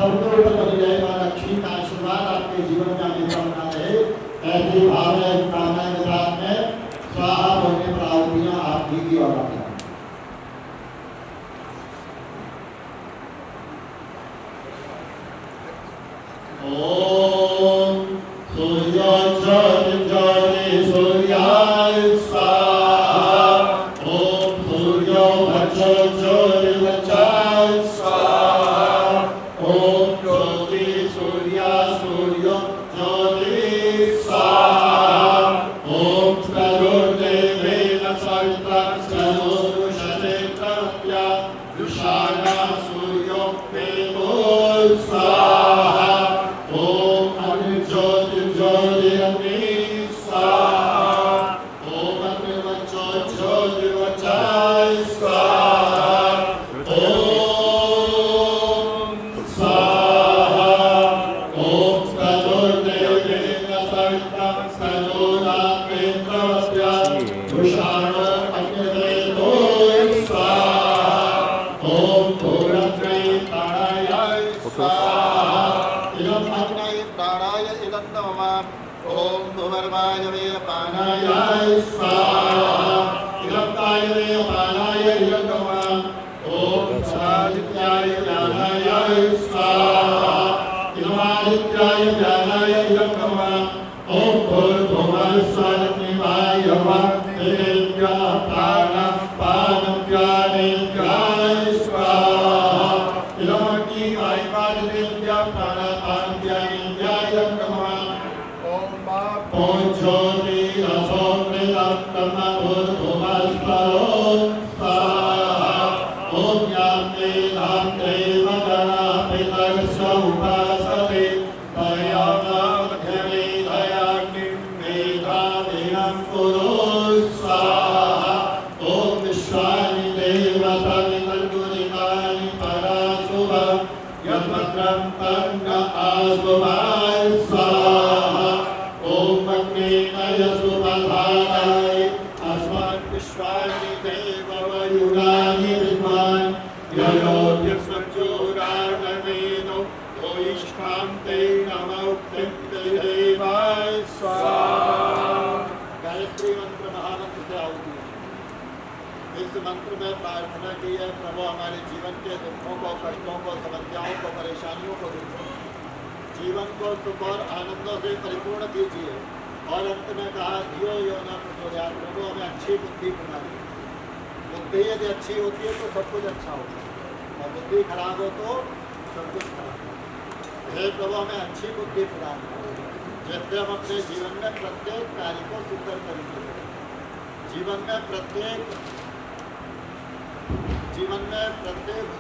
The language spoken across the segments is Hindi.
सबके ऊपर बनी रहे मां लक्ष्मी का आशीर्वाद आपके जीवन में हमेशा बना रहे। ऐसे भाव है कामना के साथ में स्वाहा बोलने पर आहुतियां आप दीदी और आप ओम सूर्य ज्योति ज्योति सूर्याय स्वाहा। ओम सूर्यो भक्षो ज्योति भक्षाय स्वाहा। ओम ज्योति सूर्या सूर्यो ज्योति स्वाहा। ओम तरुर्देवेन सविता तरुषते तरुप्या दुषाणा सूर्यो देवो स्वाहा। ओम भुवर्वाय वेपानाय स्वाहा। इदंताय वेपानाय इदंतमः। ओम सादित्याय ज्ञानाय स्वाहा। इदमादित्याय ज्ञानाय इदंतमः। ओम भूर्भुवः स्वस्तिवाय तेभ्यः प्राणापानव्यानेभ्यः स्वाहा। इदमग्नि वायुवादितेभ्यः प्राणापानव्यानेभ्यः नमः। ओम ज्योति रसोमृतम भूर्भुवस्वरो स्वाहा। ओम यान्ते धान्ते वदना पितर्षो उपासते दयामध्यमे दयाग्निं मेधादिनं कुरु स्वाहा। ओम विश्वानि देवतानि तद्गुणितानि पराशुभ यद्भद्रं तन्न आशुभाय स्वाहा। ओम अग्नेय सुपधाराय अस्मान् विश्वानि देववयुनानि विद्वान् ययोऽध्यस्वचोराणवेनो ओयिष्ठान्ते नमोक्तिं देवाय स्वाहा। गायत्री मंत्र महामंत्र से आहुति। इस मंत्र में प्रार्थना की है प्रभु हमारे जीवन के दुखों को, कष्टों को, समस्याओं को, परेशानियों को दूर करो। जीवन को सुख और आनंदों से परिपूर्ण कीजिए। और अंत में कहा धियो यो न प्रचोदयात्। प्रभु हमें अच्छी बुद्धि प्रदान करें। बुद्धि यदि अच्छी होती है तो सब कुछ अच्छा होता है और बुद्धि खराब हो तो सब कुछ खराब होता है। हे प्रभु हमें अच्छी बुद्धि प्रदान करें जिससे हम अपने जीवन में प्रत्येक कार्य को सुंदर तरीके से, जीवन में प्रत्येक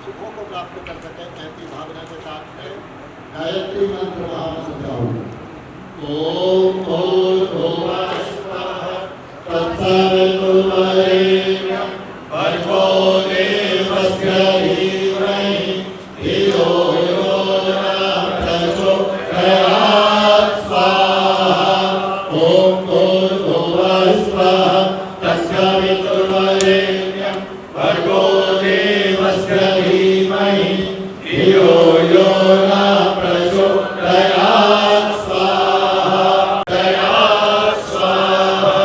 सुखों को प्राप्त कर सकें। ऐसी भावना के साथ में गायत्री मंत्र महामंत्र। ओम भूर्भुवः स्वः तत्सवितुर्वरेण्यं भर्गो देवस्य धीमहि धियो यो न प्रचोदयात् स्वाहा। ओम भूर्भुवः स्वः तत्सवितुर्वरेण्यं भर्गो देवस्य धीमहि धियो यो न प्रचोदयात् स्वाहा। दयात् स्वाहा।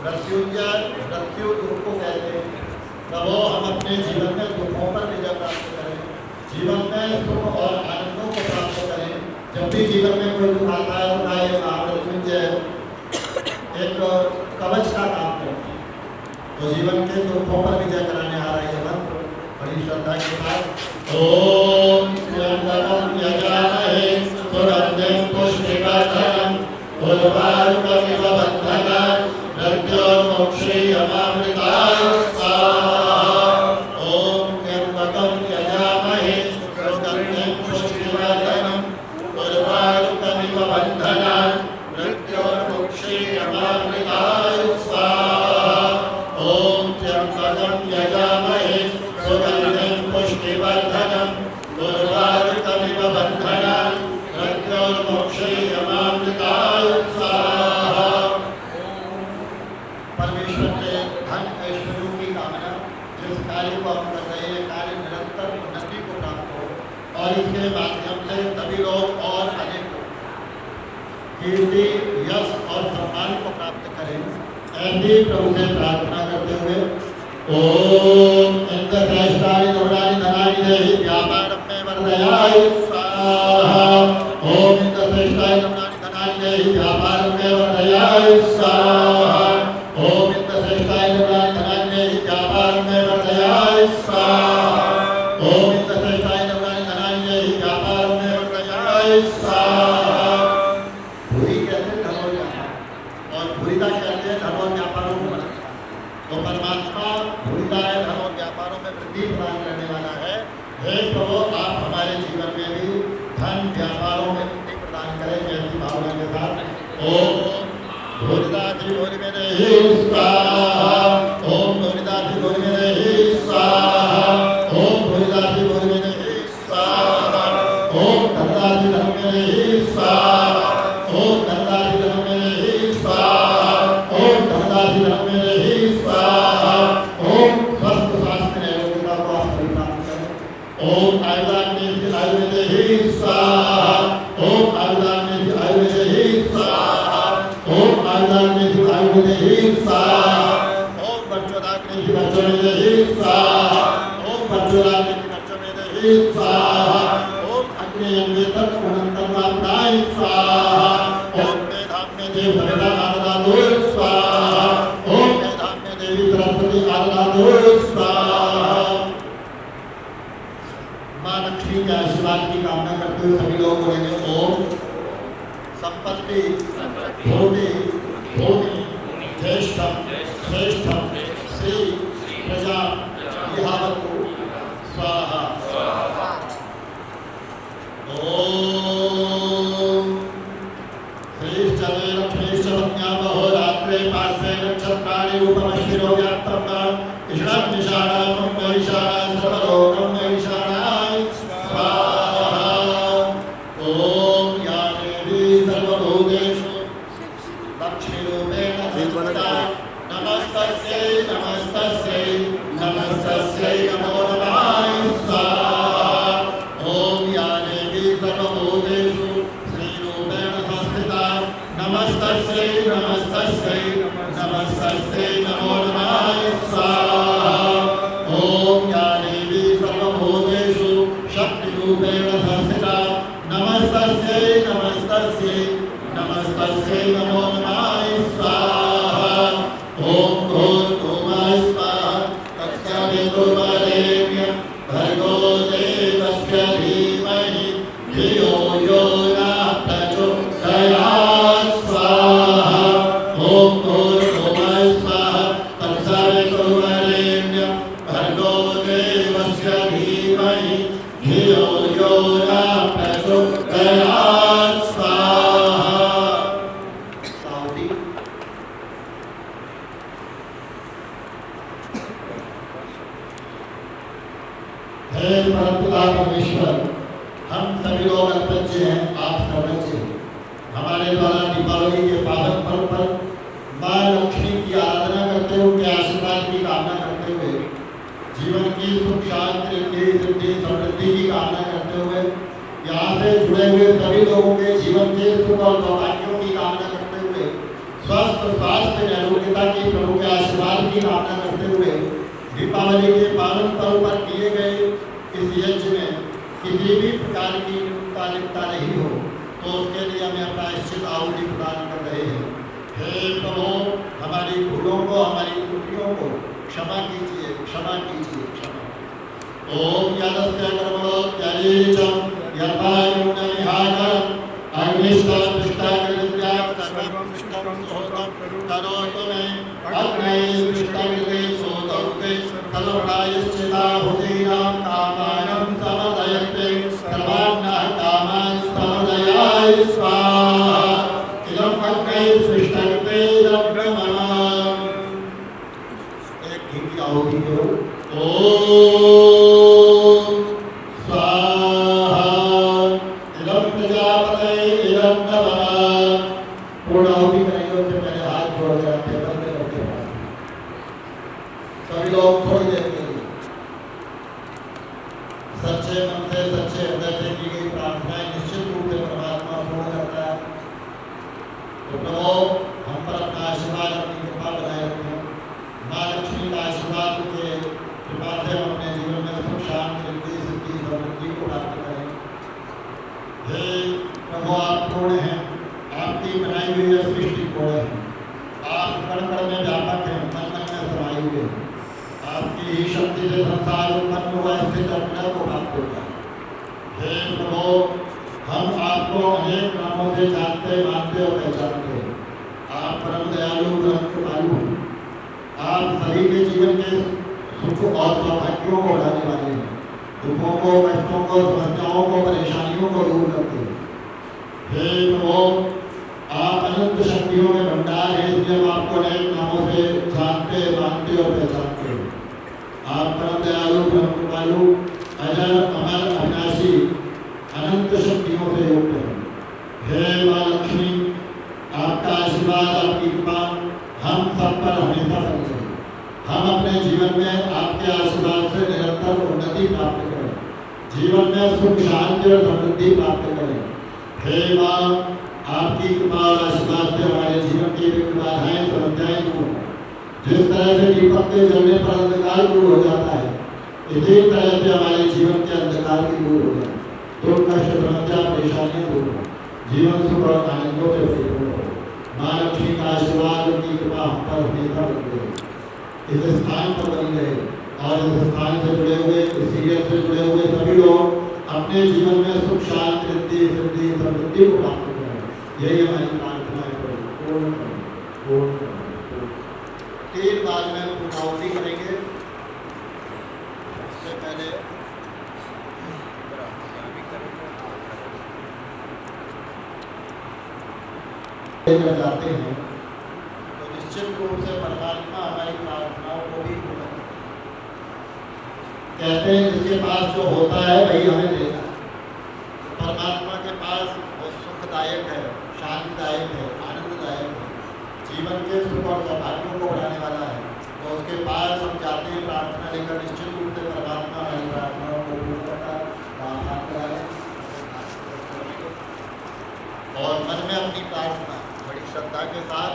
मृत्युंजय मृत्यु दुख को कहते हैं। प्रभु हम अपने जीवन में दुखों पर विजय प्राप्त करें, जीवन में सुख और आनंदों को प्राप्त करें। जब भी जीवन में कोई दुख आता है तो ये महामृत्युंजय एक कवच का काम करती है। तो जीवन के दुखों पर विजय कराने आ रहे हैं मंत्र बड़ी श्रद्धा के साथ। ओम त्र्यंबकं यजामहे सुगन्धिं पुष्टिवर्धनम् उर्वारुकमिव बन्धनात् मृत्योर्मुक्षीयमामृताय स्वाहा। ओम त्र्यंबकं यजामहे सुगन्धिं पुष्टिवर्धनम् उर्वारुकमिव बन्धनात् मृत्योर्मुक्षीयमामृताय स्वाहा। ओम त्र्यंबकं यजामहे सुगन्धिं पुष्टिवर्धनम् और इसके माध्यम से सभी लोग और अधिक कीर्ति, यश और सम्मान को प्राप्त करें, ऐसी प्रभु से प्रार्थना करते हुए ओम इंद्रश्रेष्ठाय नमनानि धनानि देहि व्यापारं मे वर्धयाय स्वाहा। ओम इंद्रश्रेष्ठाय नमनानि धनानि देहि व्यापारं मे वर्धयाय स्वाहा। ओम इंद्रश्रेष्ठाय नमनानि धनानि देहि व्यापारं मे वर्धयाय स्वाहा। ओम इंद्रश्रेष्ठाय नमनानि धनानि देहि व्यापारं मे वर्धयाय स्वाहा। भूरि कहते हैं धर्म व्यापार और भूरिता कहते हैं धर्म व्यापारों को। तो परमात्मा भूरिदाय धर्म और व्यापारों में वृद्धि प्रदान करने वाला है। हे प्रभु, आप हमारे जीवन में भी धन व्यापारों में वृद्धि प्रदान करें, जैसी भावना के साथ ओम भूरिदाधि भूरि में देहि स्वाहा। ओम भूरिदाधि भूरि में देहि स्वाहा। ओम भूरिदाधि भूरि में देहि स्वाहा। ओम धनदाधि धर्म में देहि स्वाहा। ओम धनदाधि धर्म में देहि स्वाहा। ओम धनदाधि धर्म में देहि स्वाहा। ओम स्वस्थ स्वास्थ्य निरोगता को आप प्राप्त करें। ओम आयुर्दान में आयुर्वेद देहि स्वाहा। ओम आयुर्दान में आयुर्वेद देहि स्वाहा। ओम आयुर्दान में आयुर्वेद देहि स्वाहा। ओम बच्चोदान में बच्चों में देहि स्वाहा। ओम बच्चोदान में बच्चों में देहि स्वाहा। ओम अग्नि अंगेतर अनंतम आपदाय स्वाहा। ओम मेधाम में देव भगवान आराधो स्वाहा। ओम मेधाम में देवी सरस्वती आराधो स्वाहा। मां लक्ष्मी के आशीर्वाद की कामना करते हुए सभी लोग बोलेंगे ओम संपत्ति भूमि भूमि ज्येष्ठम श्रेष्ठम श्री प्रजा विहावतु स्वाहा। ओम श्रीश्चरे लक्ष्मीश्चरज्ञामहो रात्रे पार्श्वे नक्षत्राणि रूपमश्विनो व्याप्तं ईशान निशानां वैशानां सर्वलोकं वैशानाय स्वाहा। ओम या देवी सर्वभूतेषु लक्ष्मीरूपेण संस्थिता नमस्तस्यै नमस्तस्यै नमस्तस्यै नमो नमः स्वाहा। ओम या देवी सर्वभूतेषु श्रीरूपेण संस्थिता नमस्तस्यै नमस्तस्यै नमस्तस्यै नमो नमः स्वाहा। ओम या देवी सर्वभूतेषु शक्तिरूपेण संस्थिता नमस्तस्यै नमस्तस्यै नमस्तस्यै नमो नमः स्वाहा। ओम भूर्भुवः स्वाहा तत्सवितुर्वरेण्यं भर्गो देवस्य धीमहि धियो यो नः प्रचोदयात् स्वाहा। ओम भूर्भुवः स्वाहा तत्सवितुर्वरेण्यं भर्गो देवस्य धीमहि धियो यो नः प्रचोदयात् स्वाहा। साउदी हे परमपिता परमेश्वर, हम सभी लोग अल्पज्ञ हैं, आप सर्वज्ञ हैं। हमारे द्वारा दीपावली के पावन पर्व पर मां लक्ष्मी की आराधना करते हुए, उनके आशीर्वाद की कामना करते हुए, जीवन की सुख शांति रिद्धि सिद्धि समृद्धि की कामना करते हुए, यहाँ से जुड़े हुए सभी लोगों के जीवन के सुख और सौभाग्यों की कामना करते हुए, स्वस्थ स्वास्थ्य निरोगता की प्रभु के आशीर्वाद की कामना करते हुए, दीपावली के पावन पर्व पर किए गए इस यज्ञ में किसी भी प्रकार की लिप्तता नहीं हो, तो उसके लिए हमें अपना निश्चित आहुति प्रदान कर रहे हैं। हे प्रभु, हमारी भूलों को, हमारी त्रुटियों को क्षमा कीजिए, क्षमा कीजिए, क्षमा। ओम यदस्य कर्मणो त्यजेचम यद्वायुर्निहारं अग्निष्टं पृष्ठाग्निद्यात् सर्वं पृष्ठं सोतं करोतु मे अग्निः पृष्ठमिते सोतौते सर्वप्रायश्चिताहुतीनां कामानं समदयन्ते सर्वान्नः कामान् समदयाय स्वाहा। इदम् अग्निः पृष्ठमिते ब्रह्मणः। एक घी की आहुति करो। ओम स्वाहा। इदं प्रजापतये इदं नमः। पूर्ण आहुति करेंगे उससे पहले हाथ जोड़ कर अपने बंद करके सभी लोग थोड़ी देर के लिए सच्चे मन से सच्चे हृदय से की गई प्रार्थनाएं निश्चित रूप से परमात्मा पूर्ण करता है। तो प्रभु हम पर अपना आशीर्वाद अपनी कृपा बनाए रखें। माँ लक्ष्मी का आशीर्वाद के कृपा से हम अपने जीवन में सुख शांति रिद्धि सिद्धि समृद्धि को प्राप्त करें। हे प्रभु आप पूर्ण हैं, आपकी बनाई हुई यह सृष्टि पूर्ण है, आप कण कण में व्यापक हैं, मन मन में समाये हुए हैं। आपकी ही शक्ति से संसार उत्पन्न हुआ स्थित अपने को प्राप्त होता है। हे प्रभु हम आपको अनेक नामों से जानते मानते और पहचानते हैं। आप परम दयालु परम कृपालु, आप सभी के जीवन के सुख और सौभाग्यों को बढ़ाने वाले हैं, दुखों को कष्टों को समस्याओं को परेशानियों को दूर करते हैं। हे प्रभु आप अनंत शक्तियों के भंडार हैं, इसलिए हम आपको अनेक नामों से जानते मानते और पहचानते हैं। आप परम दयालु परम कृपालु अजर अमर अविनाशी अनंत शक्तियों से युक्त हैं। हे माँ लक्ष्मी आपका आशीर्वाद आपकी कृपा हम सब पर हमेशा बनी रहे। हम अपने जीवन में आपके आशीर्वाद से निरंतर उन्नति प्राप्त करें, जीवन में सुख शांति और समृद्धि प्राप्त करें। हे माँ आपकी कृपा और आशीर्वाद से हमारे जीवन की विघ्न बाधाएं समस्याएं दूर हों। जिस तरह से दीपक के जलने पर अंधकार दूर हो जाता है, इसी तरह से हमारे जीवन के अंधकार भी दूर हो जाए। दुख कष्ट समस्या परेशानियां दूर हो, जीवन सुख और आनंदों से परिपूर्ण हो। माँ लक्ष्मी का आशीर्वाद उनकी कृपा हम पर हमेशा बनी रहे, इस स्थान पर बनी रहे और इस स्थान से जुड़े हुए, इस सीरियल से जुड़े हुए सभी लोग अपने जीवन में सुख शांति रिद्धि सिद्धि समृद्धि को प्राप्त करें। यही हमारी प्रार्थना है। पूर्ण पूर्ण 3 बार में पूर्णाहुति करेंगे। उससे पहले लेकर जाते हैं तो निश्चित रूप से परमात्मा हमारी प्रार्थनाओं को भी पूर्ण करता है। कहते हैं इसके पास जो होता है वही हमें देता है। परमात्मा के पास वो सुखदायक है, शांतिदायक है, आनंददायक है, जीवन के सुख और सौभाग्यों को बढ़ाने वाला है। तो उसके पास हम जाते हैं प्रार्थना लेकर, निश्चित रूप से परमात्मा हमारी प्रार्थनाओं को पूर्ण करता है। और मन में अपनी प्रार्थना बड़ी श्रद्धा के साथ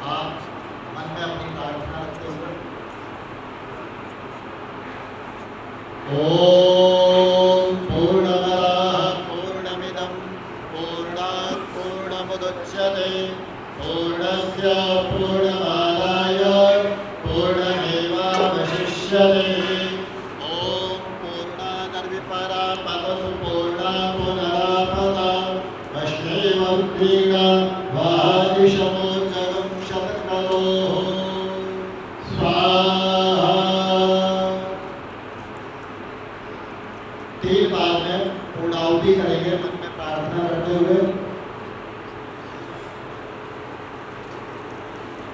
आप मन में अपनी प्रार्थना रखते हुए ओम पूर्णमदः पूर्णमिदं पूर्णात् पूर्णमुदच्यते पूर्णस्य पूर्णमादाय पूर्णमेवावशिष्यते। ओम पूर्णादर्विपरापदसु पूर्णा पुनरापदा वैष्णवक्रीडा वादिशमो जगं शतक्रतोः स्वाहा। 3 बार में पूर्णाहुति करेंगे मन में प्रार्थना करते हुए।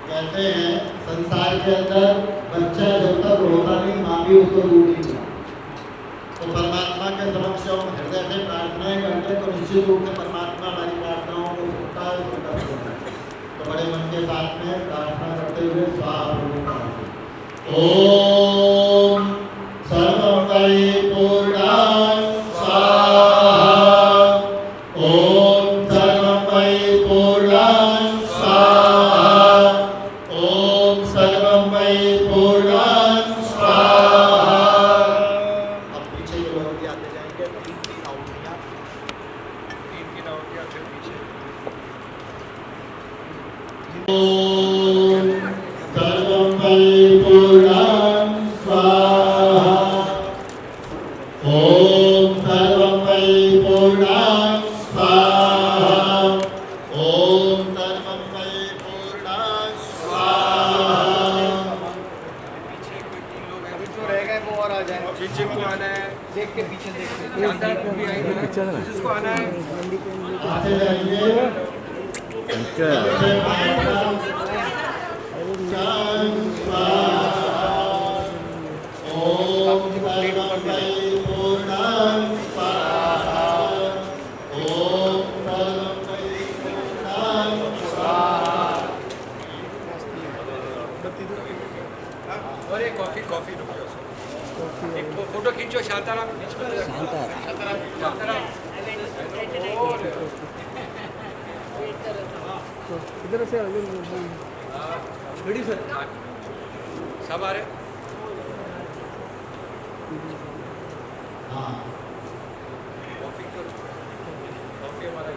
कहते हैं संसार के अंदर बच्चा जब तक रोता नहीं, माँ भी उसको दूर नहीं करती। तो परमात्मा के समक्ष हम हृदय से प्रार्थनाएं करते तो निश्चित रूप से परमात्मा हमारी प्रार्थनाओं को सुनता है, सुनता है। तो बड़े मन के साथ में प्रार्थना करते हुए स्वाहा। ओम सर्वमंगल पूर्णाय स्वाहा। ओम सर्वमंगल पूर्णाय स्वाहा। ओम सर्वमंगल पूर्णाय स्वाहा। अब पीछे के लोग भी आते जाएंगे। 3 आउटियां फिर पीछे। ओम सर्वमंगल पूर्णाय स्वाहा। ओम सर्वमंगल पूर्णाय स्वाहा। ओम सर्वमंगल पूर्णाय स्वाहा। पीछे कोई 3 लोग हैं, जो रह गए वो और आ जाए। जिसको आना है देख के पीछे देख के जिसको आना है आते जाइए। और एक कॉफी कॉफी रुक जाओ एक फोटो खींचो शांताराम शांताराम इधर से रेडी सर सब आ रहे हाँ कॉफी हमारा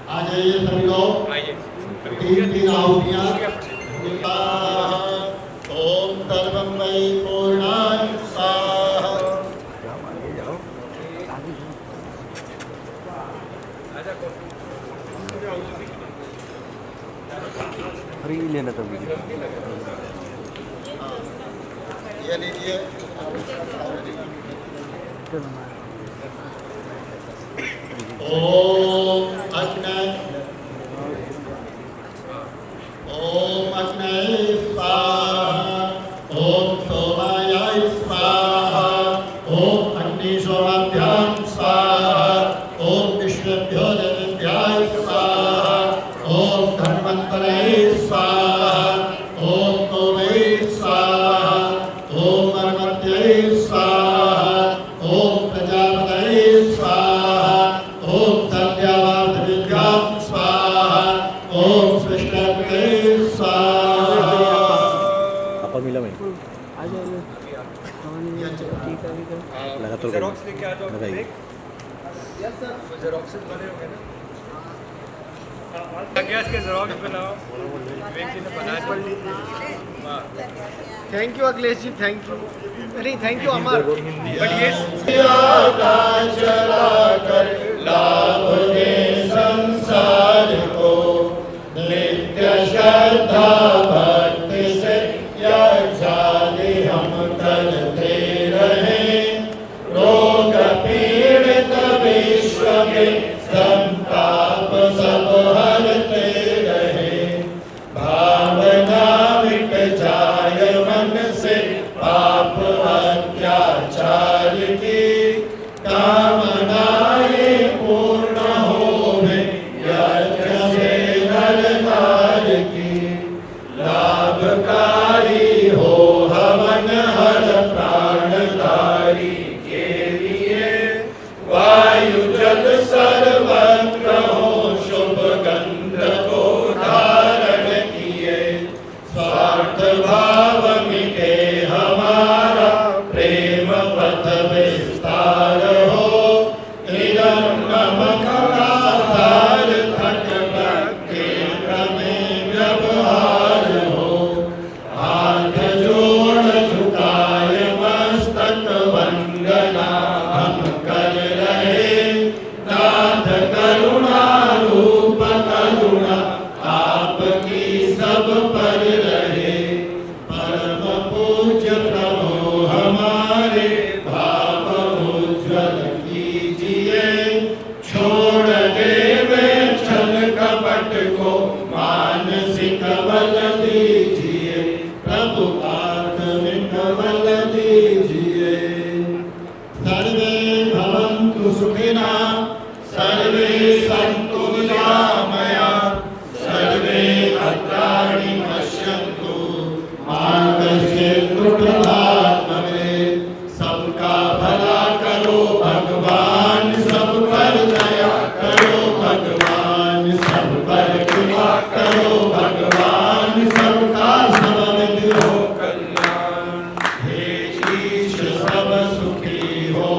आ जाइए सभी लोग। आइए तीन आहुतियाँ। ओम सर्वं वै पूर्णात् स्वाहा। आजा कॉफी अरे ये लेना था वीडियो ये लीजिए। ओम अग्नये स्वाहा। ओम सोमाय स्वाहा। ओम अग्निशोमाभ्यां स्वाहा। ओम विष्णुभ्यो देव्याय स्वाहा। ओम धन्वन्तरे स्वाहा। ओम गोवे स्वाहा। ओम मन्वत्यै स्वाहा। ओम प्रजापतये स्वाहा। ओम सत्यावादिभ्यां स्वाहा। ओम सृष्टये स्वाहा। apa मिला मैं आ जाइए ठीक है लगा तो जेरोक्स लेके आ जाओ लगाइए। यस सर जेरोक्स बने होंगे ना गैस के जेरोक्स बनाओ विवेक जी ने बनाया thank you Akhilesh ji thank you नहीं थैंक यू अमर बट ये चलाकर लाभ दे संसार को। नित्य श्रद्धा भक्ति से यह जाति हम करते रहे। रोग पीड़ित विश्व में संताप सब हरते रहे। भावना मिट जाय मन से पाप अत्याचार की। कामनाएं पूर्ण होवे यज्ञ से नर नार की। लाभकारी हो हवन हर प्राणधारी के लिए। वायु जल सर्वत्र हो शुभ गंध को धारण किए। स्वार्थ भाव मिटे हमारा प्रेम पथ विस्तार हो। इदं मम आधार खट भक्ति क्रमे व्यवहार हो। हाथ जोड़ झुकाए मस्तक वंदना हम कर रहे। नाथ करुणा रूप करुणा आपकी सब पर रहे। परम पूज्य प्रभु हमारे भाव उज्ज्वल कीजिए। छोड़ देवे छल कपट को मानसिक बल दीजिए। प्रभु आत्मिक बल दीजिए। सर्वे भवन्तु सुखिनः। सर्वे सन्तु निरामया। सर्वे भद्राणि पश्यन्तु मा कश्चित् दुःखभाग् भवेत्। सबका भला करो भगवान सब पर दया करो भगवान सब पर कृपा करो भगवान सबका समविद हो कल्याण। हे ईश सब सुखी हो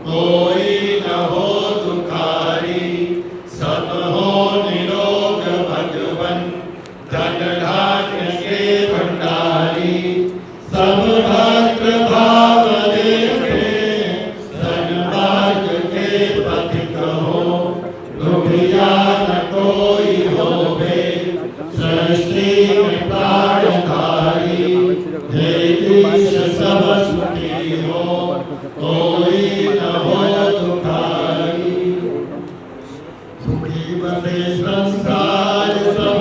कोई न हो दुखारी। सब हो निरोग भगवन धन धान्य के भंडारी। सब भक्त भाव देखे सन्मार्ग के पथिक हो। दुखिया न कोई होवे सृष्टि में प्राणधारी। हे ईश सब सुखी हो कोई न हो दुखारी। सुखी बसे संसार सब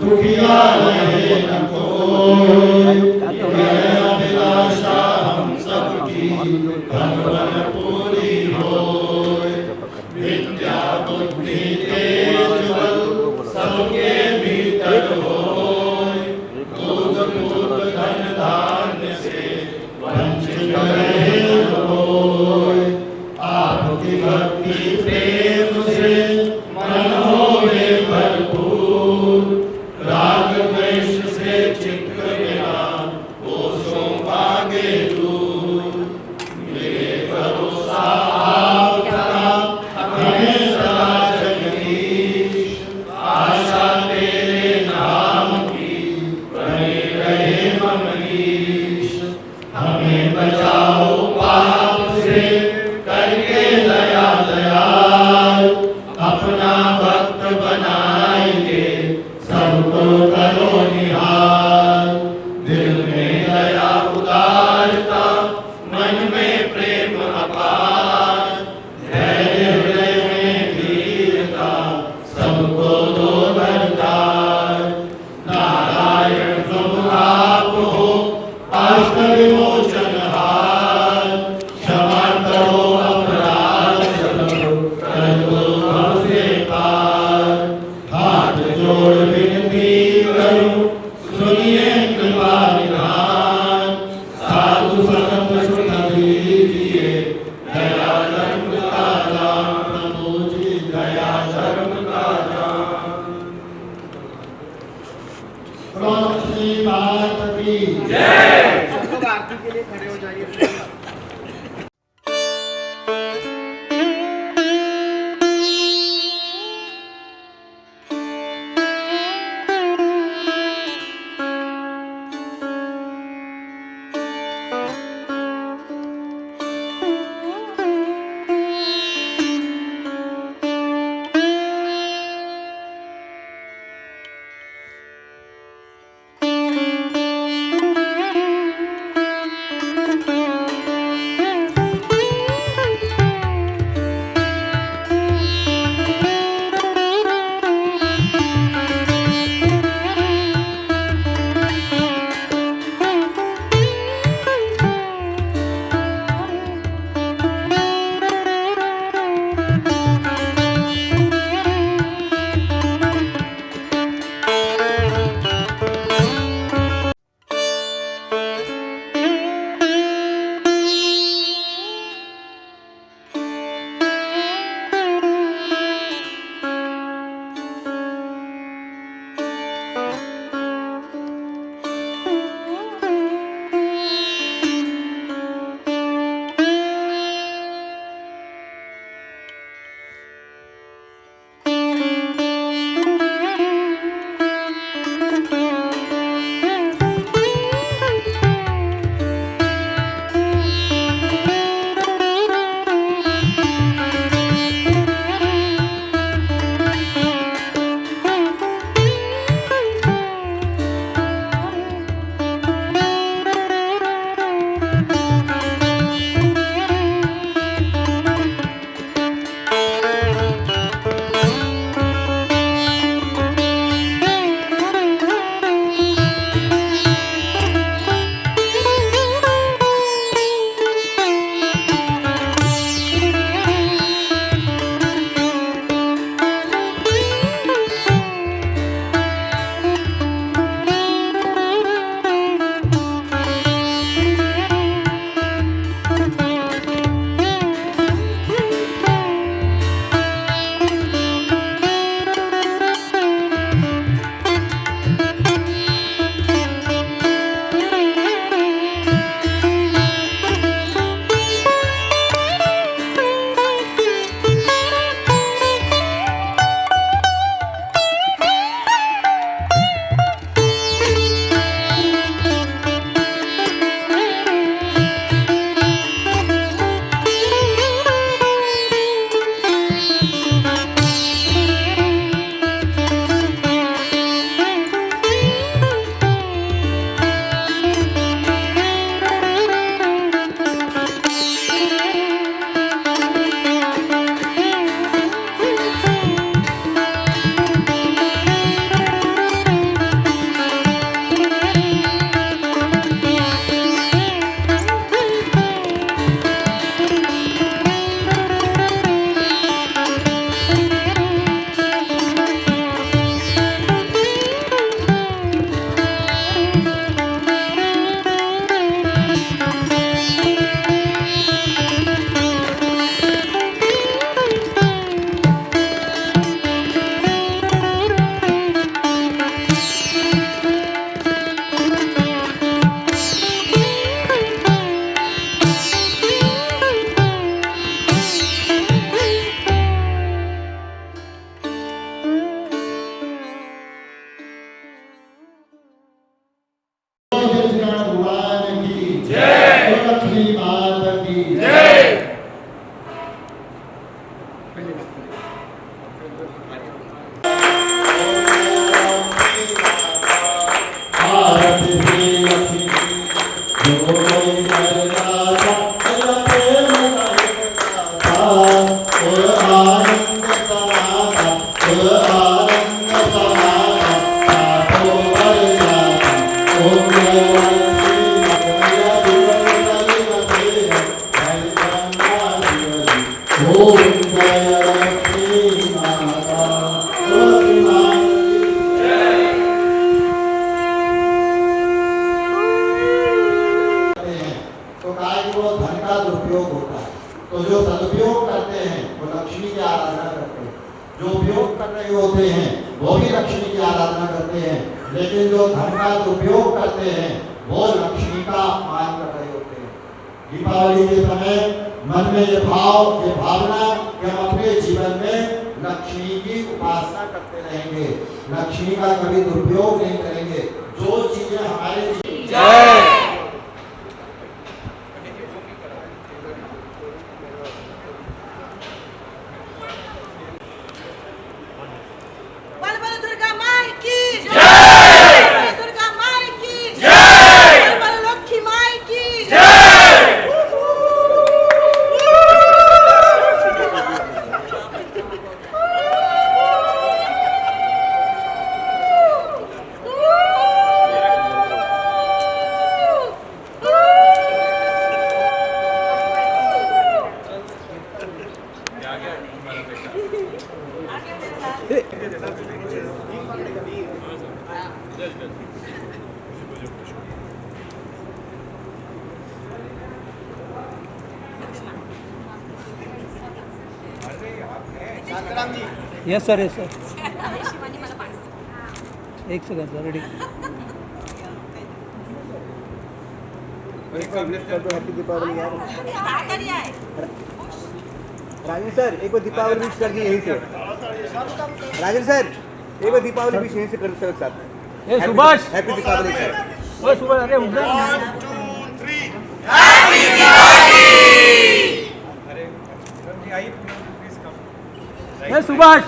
दुखिया रहे न कोई। अभिलाषा हम सबकी भगवन पूरी होय। विद्या बुद्धि तेज बल सबके भीतर होय। दूध हमें बचाओ पाप से, करके दया दयाल, अपना भक्त बनाएंगे, सबको करो निहाल। दिल में दया उदारता, मन में प्रेम अपार, धैर्य हृदय में धीरता, सबको दो वरदान। नारायण तुम आप हो, अष्ट विमोचन हार, क्षमा करो अपराध सब, कर दो हमसे पार। हाथ जोड़ विनती करूं, सुनिए कृपा निधान, साधु संग सुन लीजिए, दया धर्म का दान। प्रभु जी दया धर्म का दान। श्री माता की जय। सब लोग आरती के लिए खड़े हो जाइए। तो काय कि वो धन का दुरुपयोग होता है। तो जो सदुपयोग करते हैं वो लक्ष्मी की आराधना करते हैं, जो उपयोग कर रहे होते हैं वो भी लक्ष्मी की आराधना करते हैं, लेकिन जो धन का दुरुपयोग करते हैं वो लक्ष्मी का अपमान कर रहे होते हैं। दीपावली के समय मन में ये भाव, ये भावना कि हम अपने जीवन में लक्ष्मी की उपासना करते रहेंगे, लक्ष्मी का कभी दुरुपयोग नहीं करेंगे। जो चीजें हमारे दुर्गा माई की जय, दुर्गा माई की जय, लक्ष्मी माई की जय। Shantaram ji, yes sir, yes sir, Shivani मला पास एक second sir, ready. Happy Deepavali यार। काय करी आहे राजेंद्र सर, एक बार दीपावली विश कर दी यहीं से। राजेंद्र सर, एक बार दीपावली विश यहीं से कर सकते साथ। ए सुभाष, हैप्पी दीपावली सर। ओ सुभाष, अरे उठ जा। ए सुभाष,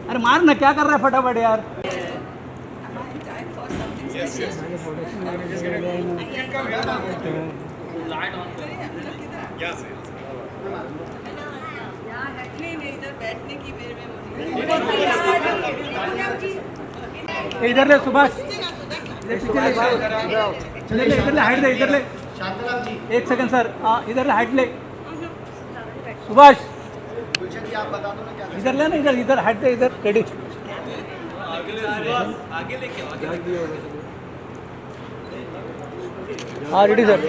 अरे मार ना, क्या कर रहा है फटाफट यार। इधर बैठने की मेरे में इधर ले सुभाष, चले ले, इधर ले, हाइट ले, इधर ले। शांताराम जी, एक सेकंड सर, हाँ इधर ले, हाइट ले। सुभाष गुलशन जी आप बता दो ना क्या। इधर ले ना, इधर इधर हाइट ले, इधर रेडी। हाँ रेडी सर।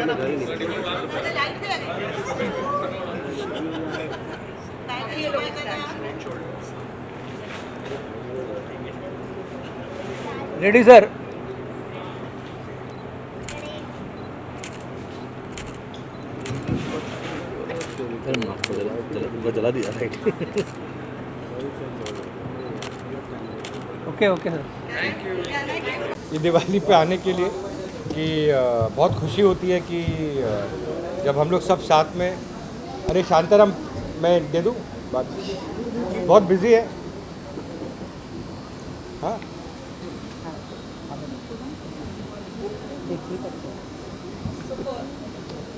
Ready sir. जला दिया राइट। Okay okay sir. ये दिवाली पे आने के लिए कि बहुत खुशी होती है कि जब हम लोग सब साथ में। अरे शांताराम, मैं दे दूँ बात, बहुत बिजी है। हाँ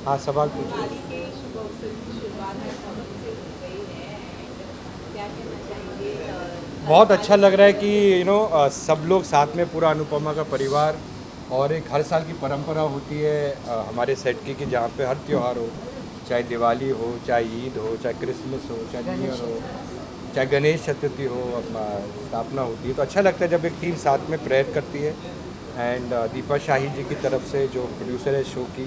हाँ, सवाल पूछिए। बहुत अच्छा लग रहा है कि सब लोग साथ में, पूरा अनुपमा का परिवार, और एक हर साल की परंपरा होती है हमारे सेट की कि जहाँ पे हर त्यौहार हो, चाहे दिवाली हो, चाहे ईद हो, चाहे क्रिसमस हो, चाहे न्यू ईयर हो, चाहे गणेश चतुर्थी हो, स्थापना होती है। तो अच्छा लगता है जब एक टीम साथ में प्रेयर करती है। एंड दीपा शाही जी की तरफ से, जो प्रोड्यूसर है शो की,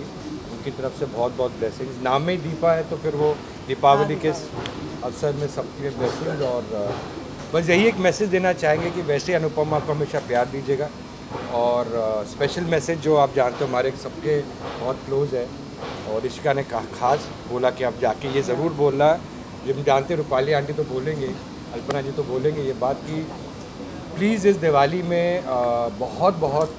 उनकी तरफ से बहुत बहुत ब्लेसिंग्स। नाम में ही दीपा है तो फिर वो दीपावली के अवसर में सबके ब्लेसिंग्स। और बस यही एक मैसेज देना चाहेंगे कि वैसे अनुपमा को हमेशा प्यार दीजिएगा। और स्पेशल मैसेज जो आप जानते हो हमारे सबके बहुत क्लोज है, और इशिका ने खास बोला कि आप जाके ये ज़रूर बोलना। जब हम जानते रूपाली आंटी तो बोलेंगे, अल्पना जी तो बोलेंगे ये बात कि प्लीज़ इस दिवाली में बहुत बहुत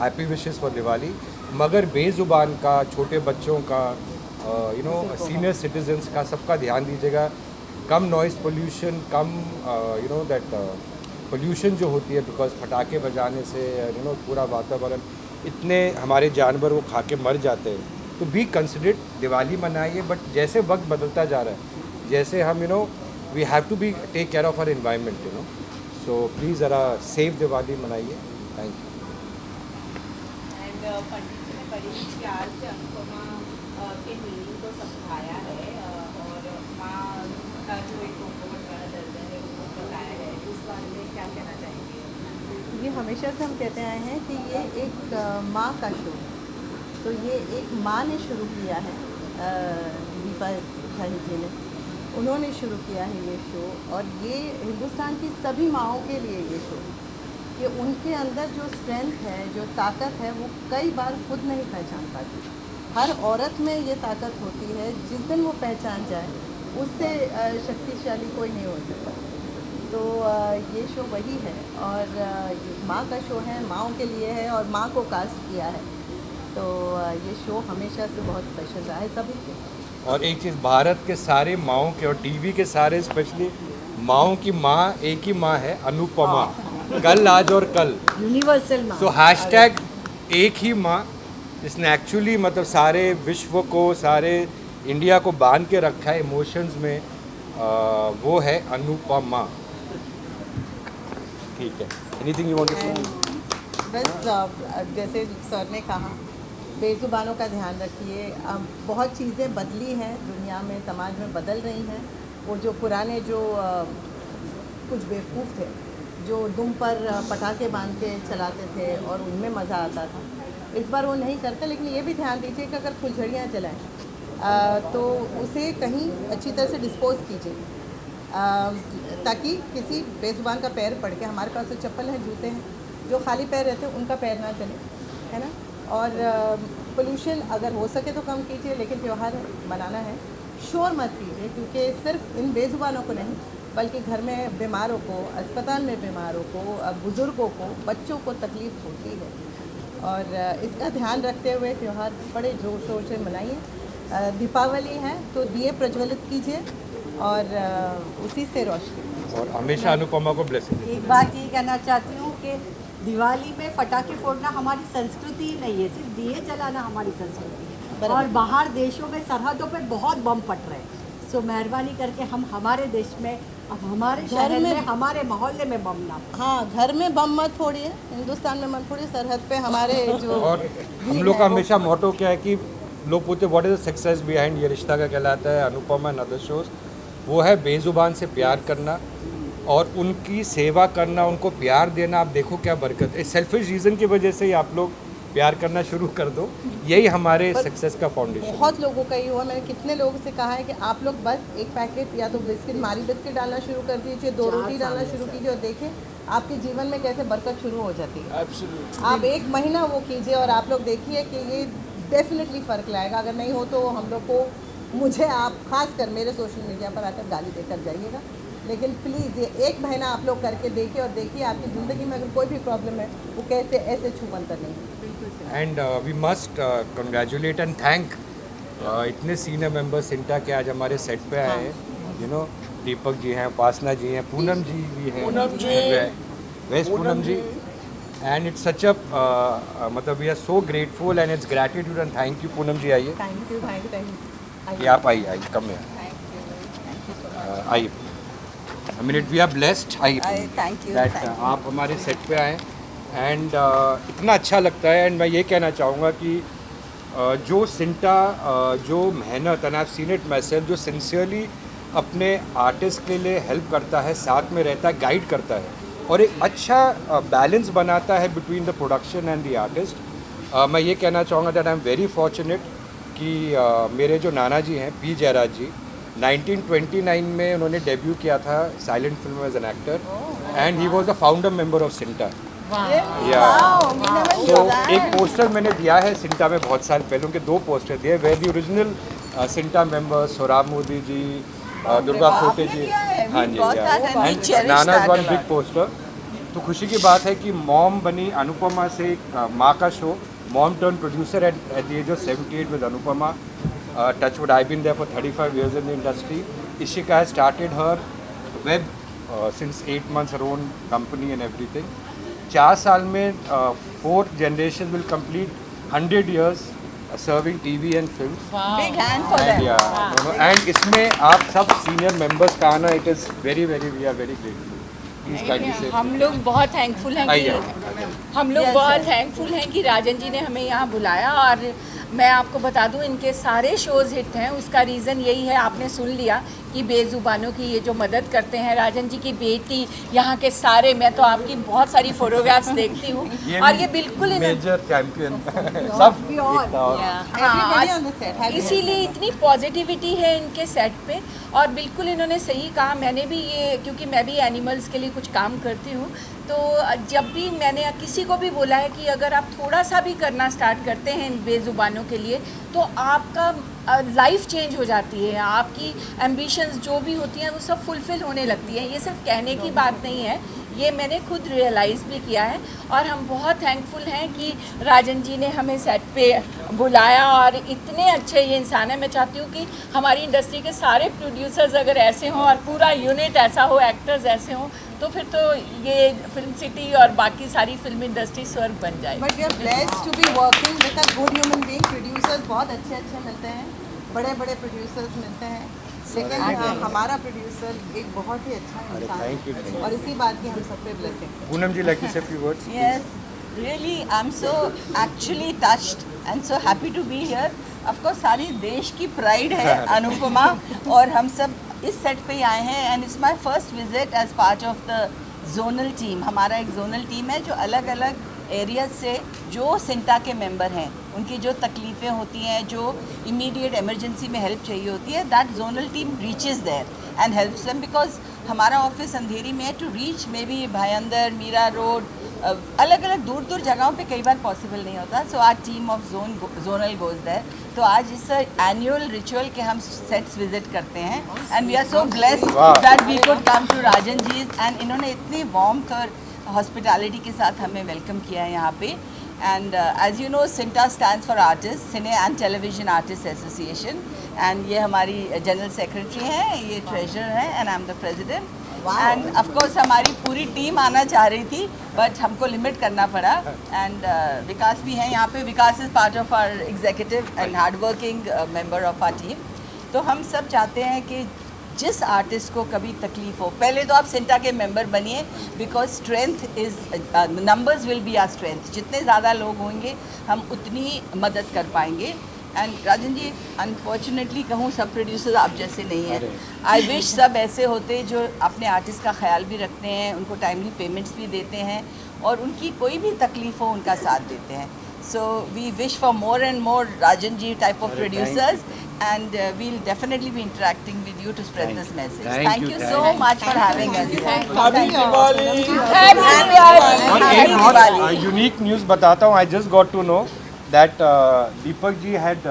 हैप्पी विशेस फॉर दिवाली, मगर बेज़ुबान का, छोटे बच्चों का, सीनियर सिटीजन्स का, सबका ध्यान दीजिएगा। कम नॉइज़ पोल्यूशन, कम दैट पोल्यूशन जो होती है, बिकॉज पटाखे बजाने से पूरा वातावरण इतने हमारे जानवर वो खा के मर जाते हैं, तो बी कंसिडरेट, दिवाली मनाइए, बट जैसे वक्त बदलता जा रहा है, जैसे हम we have to be take care of our environment, so please ज़रा सेफ दिवाली मनाइए। Thank you. And Pandit ji ने बड़ी प्यार से अनुपमा के मीनिंग को समझाया है और माँ का जो एक बहुत बड़ा दर्द है वो बताया है, उस बारे में क्या कहना चाहेंगे? ये हमेशा से हम कहते आए हैं कि ये एक माँ का शो, तो ये एक माँ ने शुरू किया है, दीपा शाही जी ने, उन्होंने शुरू किया है ये शो, और ये हिंदुस्तान की सभी माँओं के लिए ये शो, कि उनके अंदर जो स्ट्रेंथ है, जो ताकत है, वो कई बार खुद नहीं पहचान पाती। हर औरत में ये ताकत होती है, जिस दिन वो पहचान जाए उससे शक्तिशाली कोई नहीं हो सकता। तो ये शो वही है, और ये माँ का शो है, माँओं के लिए है, और माँ को कास्ट किया है, तो ये शो हमेशा से बहुत स्पेशल रहा है सभी के। और एक चीज़, भारत के सारे माँओं के और टीवी के सारे स्पेशली माँओं की माँ एक ही माँ है, अनुपमा, कल, आज और कल, यूनिवर्सल माँ। सो हैशटैग एक ही माँ, जिसने एक्चुअली मतलब सारे विश्व को, सारे इंडिया को बांध के रखा है इमोशंस में, वो है अनुपमा। ठीक है, एनीथिंग यू वांट टू से? बस जैसे सर ने कहा, बेजुबानों का ध्यान रखिए। अब बहुत चीज़ें बदली हैं दुनिया में, समाज में बदल रही हैं। वो जो पुराने जो कुछ बेवकूफ़ थे, जो दुम पर पटाखे बांध के चलाते थे और उनमें मज़ा आता था, इस बार वो नहीं करते। लेकिन ये भी ध्यान दीजिए कि अगर फुलझड़ियाँ जलाएं तो उसे कहीं अच्छी तरह से डिस्पोज कीजिए, ताकि किसी बेजुबान का पैर पड़ के, हमारे पास तो चप्पल हैं, जूते हैं, जो खाली पैर रहते हैं उनका पैर ना चले, है ना। और पोल्यूशन अगर हो सके तो कम कीजिए, लेकिन त्यौहार मनाना है, शोर मत कीजिए, क्योंकि सिर्फ इन बेजुबानों को नहीं, बल्कि घर में बीमारों को, अस्पताल में बीमारों को, बुज़ुर्गों को, बच्चों को तकलीफ़ होती है। और इसका ध्यान रखते हुए त्यौहार बड़े जोर शोर से मनाइए। दीपावली है तो दिए प्रज्वलित कीजिए और उसी से रोशनी। और हमेशा अनुपमा को ब्लेसिंग। एक बात ये कहना चाहती हूँ कि दिवाली में पटाखे फोड़ना हमारी संस्कृति ही नहीं है, सिर्फ दिए जलाना हमारी संस्कृति है। और बाहर देशों में सरहदों पे बहुत बम फट रहे हैं, सो मेहरबानी करके हम हमारे देश में, अब हमारे शहर में, हमारे मोहल्ले में बम ना। हाँ, घर में बम मत फोड़िए, हिंदुस्तान में मत फोड़िए, सरहद पे हमारे जो और हम लोग का हमेशा मोटो क्या है कि लोग पूछते what is the success behind ये रिश्ता का कहलाता है, अनुपमा एंड अदर शोज, वो है बेजुबान से प्यार करना और उनकी सेवा करना, उनको प्यार देना। आप देखो क्या बरकत है, सेल्फिश रीज़न की वजह से ही आप लोग प्यार करना शुरू कर दो, यही हमारे सक्सेस का फाउंडेशन। बहुत लोगों का ये हुआ, मैंने कितने लोगों से कहा है कि आप लोग बस एक पैकेट या तो बिस्किट, मारी बिस्किट डालना शुरू कर दीजिए, 2 रोटी डालना शुरू कीजिए, और देखें आपके जीवन में कैसे बरकत शुरू हो जाती है। आप 1 महीना वो कीजिए और आप लोग देखिए कि ये डेफिनेटली फ़र्क लाएगा। अगर नहीं हो तो हम लोग को, मुझे आप खासकर मेरे सोशल मीडिया पर आकर गाली देकर जाइएगा, लेकिन प्लीज़ ये 1 महीना आप लोग करके देखिए और देखिए आपकी ज़िंदगी में अगर कोई भी प्रॉब्लम है वो कैसे ऐसे छूमंतर नहीं है। And we must congratulate and thank इतने सीनियर मेंबर्स सिंटा के आज हमारे सेट पे आए हैं। दीपक जी हैं, उपासना जी हैं, पूनम जी भी हैं, west Poonam ji, and it's such a मतलब we are so grateful and it's gratitude and thank you. Poonam ji आइए, थैंक यू। ये आप आइए, कम है, आइए। I mean, we are blessed. Thank you. That आप हमारे सेट पे आए एंड इतना अच्छा लगता है। एंड मैं ये कहना चाहूँगा कि जो सिंटा जो मेहनत, and I have seen it my self, जो सिंसियरली अपने आर्टिस्ट के लिए हेल्प करता है, साथ में रहता है, गाइड करता है और एक अच्छा बैलेंस बनाता है between the production and the artist. मैं ये कहना चाहूँगा that I am very fortunate कि मेरे जो नाना जी हैं, पी जयराज जी, 1929 में उन्होंने डेब्यू किया था silent film as an actor and he was the founder member of CINTAA. तो एक पोस्टर मैंने दिया है सिंटा में बहुत साल पहले, उनके 2 पोस्टर दिए, where the original CINTAA members Sohrab Modi ji, Durga Khote ji, हाँ जी, and Nana one big poster. तो खुशी की बात है कि मॉम बनी अनुपमा से एक माँ का show, mom turn producer at the age of 78 with Anupama. Touchwood, I've been there for 35 years in the industry. Ishika has started her web since 8 months, her own company and everything. 4 साल में 4 generation will complete 100 years serving TV and film. Big hand for them. And इसमें आप सब सीनियर मेंबर्स का आना, it is very we are very grateful. Please kindly say. हम लोग बहुत थैंकफुल हैं कि बहुत थैंकफुल हैं कि राजन जी ने हमें यहाँ बुलाया। और मैं आपको बता दूँ, इनके सारे शोज़ हिट हैं। उसका रीज़न यही है, आपने सुन लिया कि बेज़ुबानों की ये जो मदद करते हैं। राजन जी की बेटी, यहाँ के सारे, मैं तो आपकी बहुत सारी फोटोग्राफ्स देखती हूँ और ये बिल्कुल मेजर चैंपियन सब हाँ, इसीलिए इतनी पॉजिटिविटी है इनके सेट पे। और बिल्कुल इन्होंने सही कहा, मैंने भी ये, क्योंकि मैं भी एनिमल्स के लिए कुछ काम करती हूँ, तो जब भी मैंने किसी को भी बोला है कि अगर आप थोड़ा सा भी करना स्टार्ट करते हैं इन बेज़ुबानों के लिए, तो आपका लाइफ चेंज हो जाती है। आपकी एम्बिशंस जो भी होती हैं वो सब फुलफ़िल होने लगती हैं। ये सिर्फ कहने की बात नहीं है, ये मैंने खुद रियलाइज़ भी किया है। और हम बहुत थैंकफुल हैं कि राजन जी ने हमें सेट पे बुलाया और इतने अच्छे ये इंसान है। मैं चाहती हूँ कि हमारी इंडस्ट्री के सारे प्रोड्यूसर्स अगर ऐसे हों और पूरा यूनिट ऐसा हो, एक्टर्स ऐसे हों, तो फिर तो ये फिल्म सिटी और बाकी सारी फिल्म इंडस्ट्री स्वर्ग बन जाए। But we are blessed to be working with a good human being. Producers बहुत अच्छे मिलते हैं, बड़े प्रोड्यूसर्स मिलते हैं, लेकिन हमारा प्रोड्यूसर एक बहुत ही अच्छा इंसान है और इसी बात की हम सब पे blessing. Poonam ji, like to say a few words? Yes, really, I'm so actually touched and so happy to be here. Of course, सारी देश की प्राइड है अनुपमा, और हम सब इस सेट पे आए हैं and it's my first visit as part of the zonal team. हमारा एक जोनल टीम है जो अलग अलग एरियाज से जो सिंटा के मेंबर हैं, उनकी जो तकलीफ़ें होती हैं, जो इमीडिएट इमरजेंसी में हेल्प चाहिए होती है, that zonal team reaches there and helps them, because हमारा ऑफिस अंधेरी में है। To reach may be Bhayandar, Mira Road, अलग अलग दूर दूर जगहों पे कई बार पॉसिबल नहीं होता। So our team of zonal goes there. तो आज इस एनुअल रिचुअल के हम सेट्स विजिट करते हैं and we are so blessed that we could come to Rajan ji and इन्होंने इतनी वार्मथ और हॉस्पिटैलिटी के साथ हमें वेलकम किया है यहाँ पे। And as you know, CINTAA stands for artist, cine and television artist association, and ये हमारी जनरल सेक्रेटरी हैं, ये ट्रेजरर हैं and I am the president. And of course हमारी पूरी टीम आना चाह रही थी बट हमको लिमिट करना पड़ा। एंड विकास भी हैं यहाँ पे। Vikas is part of our executive and hard working member of our team. तो हम सब चाहते हैं कि जिस आर्टिस्ट को कभी तकलीफ हो, पहले तो आप सिंटा के मेंबर बनिए, because strength is numbers will be our strength. जितने ज़्यादा लोग होंगे हम उतनी मदद कर पाएंगे। एंड राजन जी, अनफॉर्चुनेटली कहूँ, सब प्रोड्यूसर्स आप जैसे नहीं हैं। आई विश सब ऐसे होते जो अपने आर्टिस्ट का ख्याल भी रखते हैं, उनको टाइमली पेमेंट्स भी देते हैं और उनकी कोई भी तकलीफ हो उनका साथ देते हैं। So we wish for more and more Rajan ji type of producers, and we'll definitely be interacting with you to spread this message. Thank you so much for having us. Happy Diwali! Happy Diwali! और एक बहुत यूनिक न्यूज़ बताता हूँ। I just got to know that Deepak ji had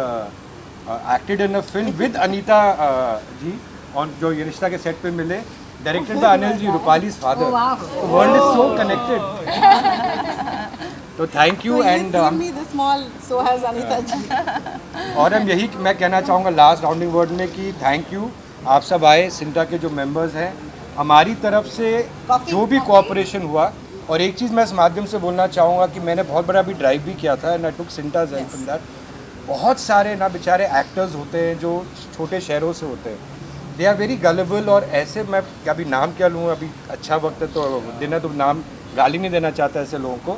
acted in a film with Anita ji on जो ये रिश्ता के सेट पे मिले, directed by Anil ji, Rupali's father. The world is so connected. तो थैंक यू। एंड और हम यही मैं कहना चाहूँगा लास्ट राउंडिंग वर्ड में कि थैंक यू, आप सब आए, सिंटा के जो मेंबर्स हैं, हमारी तरफ से जो भी कोऑपरेशन हुआ। और एक चीज़ मैं इस माध्यम से बोलना चाहूँगा कि मैंने बहुत बड़ा भी ड्राइव भी किया था एंड आई टुक सिंटा's help in that। बहुत सारे ना बेचारे एक्टर्स होते हैं जो छोटे शहरों से होते हैं, दे आर वेरी गलेबल। और ऐसे मैं अभी नाम क्या लूँ, अभी अच्छा वक्त है तो देना, तो नाम गाली नहीं देना चाहता ऐसे लोगों को,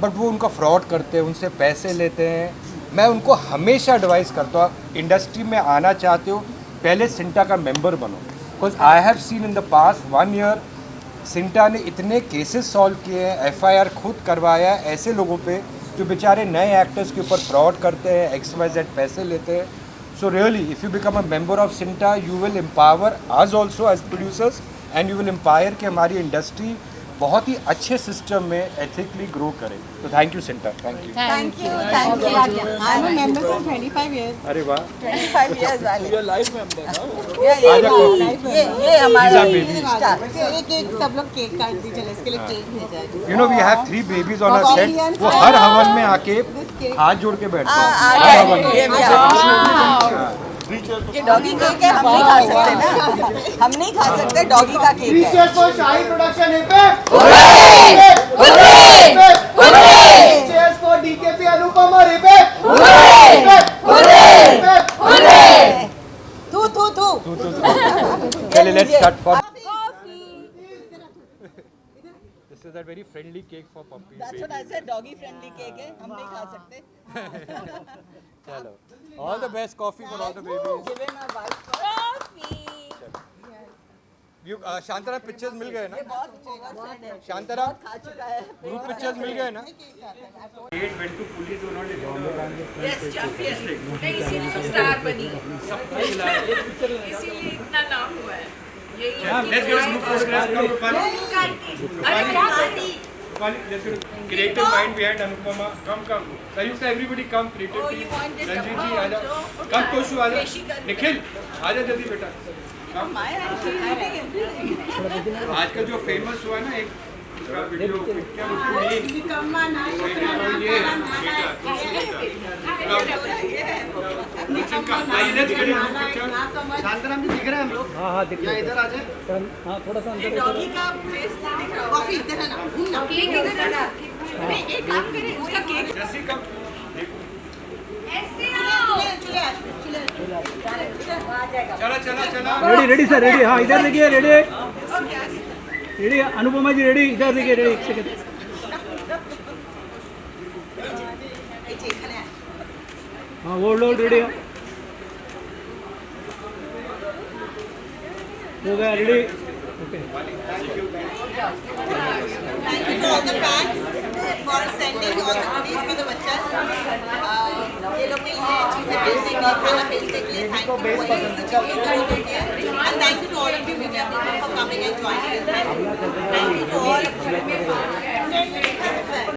बट वो उनका फ्रॉड करते हैं, उनसे पैसे लेते हैं। मैं उनको हमेशा एडवाइस करता हूँ, इंडस्ट्री में आना चाहते हो पहले सिंटा का मेंबर बनो, because I have seen in the past 1 year CINTAA ने इतने केसेस सॉल्व किए हैं, FIR खुद करवाया है ऐसे लोगों पे जो बेचारे नए एक्टर्स के ऊपर फ्रॉड करते हैं, XYZ पैसे लेते हैं। So really if you become a member of CINTAA, you will empower us also as producers and you will empire कि हमारी इंडस्ट्री बहुत ही अच्छे सिस्टम में एथिकली ग्रो करे। तो thank you CINTAA, thank you. Thank you. Thank you. I am a member for 25 years। अरे वाह, 25 years वाले। You're life member, no? ये हमारा एक सब लोग केक काट दीजिए, इसके लिए केक भेजा है। You know we have 3 babies on our set। वो हर हवन में आके हाथ जोड़ के बैठते हैं। ये भी ये डॉगी केक है, हम नहीं खा सकते ना, हम नहीं खा सकते, डॉगी का केक है। for Shahi Production Effect. Cheers for DKP Anupama Effect. तू चलिए let's start for this is a very friendly cake for puppy That's what I said, doggy friendly cake है, हम नहीं खा सकते। चलो all the best coffee for all the babies Give him a bite for you Shantaram pictures मिल गए ना ये बहुत ओवरफेड है, शांताराम खा चुका है। ग्रुप पिक्चर्स मिल गए ना यस चैंपियन नहीं इसीलिए स्टार बनी इसीलिए इतना नाम हुआ है यही let's get group photograph come अरे क्या करती creative mind behind Anupama come Sanyukt everybody come creative Oh, you want it? Ranjeet ji आजा Okay. कम कोशु आजा पेशी कर। निखिल आजा जल्दी बेटा आज का जो फेमस हुआ ना एक उसका वीडियो क्या शांताराम जी दिख रहे हैं हम लोग। हाँ दिख या इधर आ जाए। हाँ थोड़ा सा अंदर डॉगी का फेस नहीं दिख रहा कॉफी इधर है ना केक इधर है ना नहीं एक काम करें उसका केक जैसी कम ऐसे आओ चला चला चला रेडी रेडी सर रेडी हाँ इधर देखिए रेडी रेडी अनुपमा जी रेडी इधर देखिए रेडी एक सेकंड हाँ वो लोग रेडी है हो गया ready okay Thank you to all the fans for sending all the goodies for the बच्चा। ये लोग के लिए चीजें भेजने के लिए, खाना भेजने के लिए thank you। वही चीजें जरूर देती है। And thank you to all of you media people for coming and joining us। Thank you to all of you।